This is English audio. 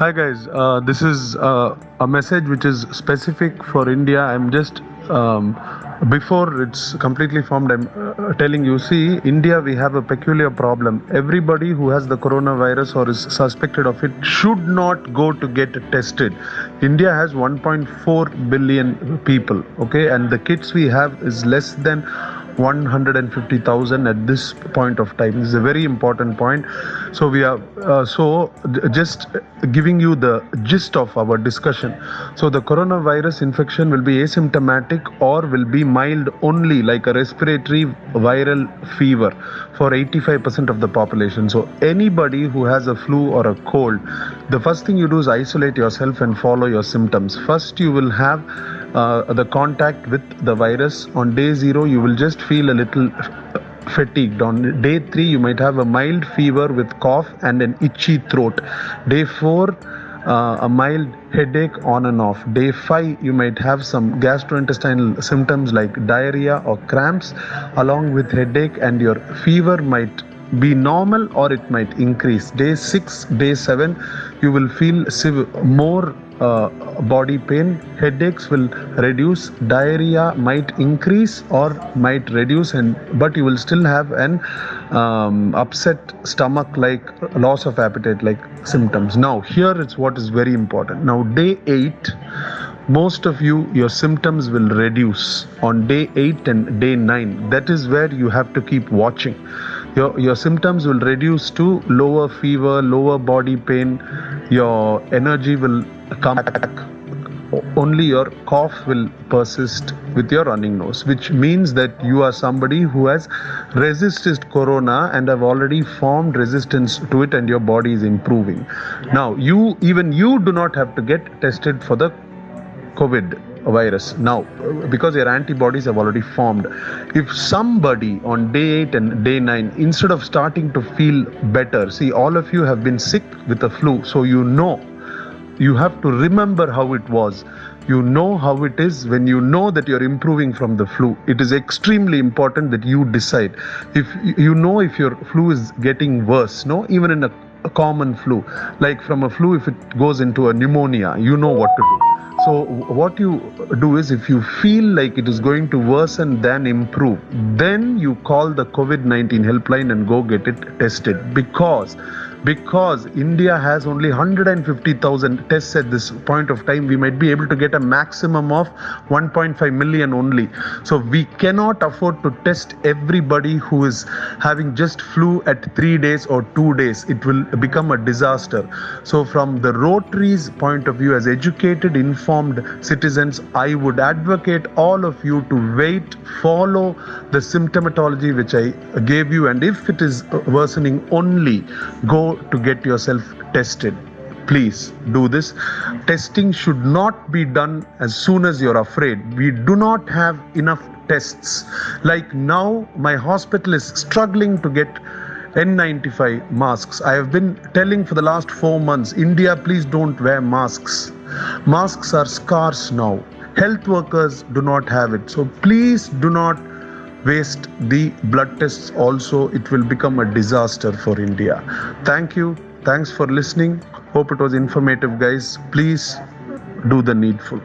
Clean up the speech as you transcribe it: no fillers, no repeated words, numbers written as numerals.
Hi guys, this is a message which is specific for India. I'm just before it's completely formed. I'm telling you. See, India, we have a peculiar problem. Everybody who has the coronavirus or is suspected of it should not go to get tested. India has 1.4 billion people. Okay, and the kits we have is less than 150,000 at this point of time. This is a very important point. So we are just giving you the gist of our discussion. So the coronavirus infection will be asymptomatic or will be mild only, like a respiratory viral fever for 85% of the population. So anybody who has a flu or a cold, the first thing you do is isolate yourself and follow your symptoms. First, you will have the contact with the virus. On day 0, you will just feel a little fatigued. On day 3, you might have a mild fever with cough and an itchy throat. Day 4, a mild headache on and off. Day 5, you might have some gastrointestinal symptoms like diarrhea or cramps, along with headache, and your fever might be normal or it might increase. Day 6, day 7, you will feel more body pain. Headaches will reduce, diarrhea might increase or might reduce, but you will still have an upset stomach, like loss of appetite like symptoms. Now here it's what is very important. Now day 8, most of your symptoms will reduce on day 8 and day 9. That is where you have to keep watching. Your symptoms will reduce to lower fever, lower body pain, your energy will come back. Only your cough will persist with your running nose, which means that you are somebody who has resisted corona and have already formed resistance to it, and your body is improving. Now, you do not have to get tested for the COVID virus now, because your antibodies have already formed. If somebody on day 8 and day 9, instead of starting to feel better, see, all of you have been sick with the flu, so you have to remember how it was. You know how it is when you know that you're improving from the flu. It is extremely important that you decide. If your flu is getting worse, even in a common flu, like from a flu, if it goes into a pneumonia, you know what to do. So what you do is, if you feel like it is going to worsen than improve, then you call the COVID-19 helpline and go get it tested. Because India has only 150,000 tests at this point of time, we might be able to get a maximum of 1.5 million only. So we cannot afford to test everybody who is having just flu at 3 days or 2 days. It will become a disaster. So from the Rotary's point of view, as educated, informed citizens, I would advocate all of you to wait, follow the symptomatology which I gave you, and if it is worsening, only go to get yourself tested. Please do this. Testing should not be done as soon as you're afraid. We do not have enough tests. Like now, my hospital is struggling to get N95 masks. I have been telling for the last 4 months, India, please don't wear masks. Masks are scarce now. Health workers do not have it. So please do not waste the blood tests also. It will become a disaster for India. Thank you. Thanks for listening. Hope it was informative, guys. Please do the needful.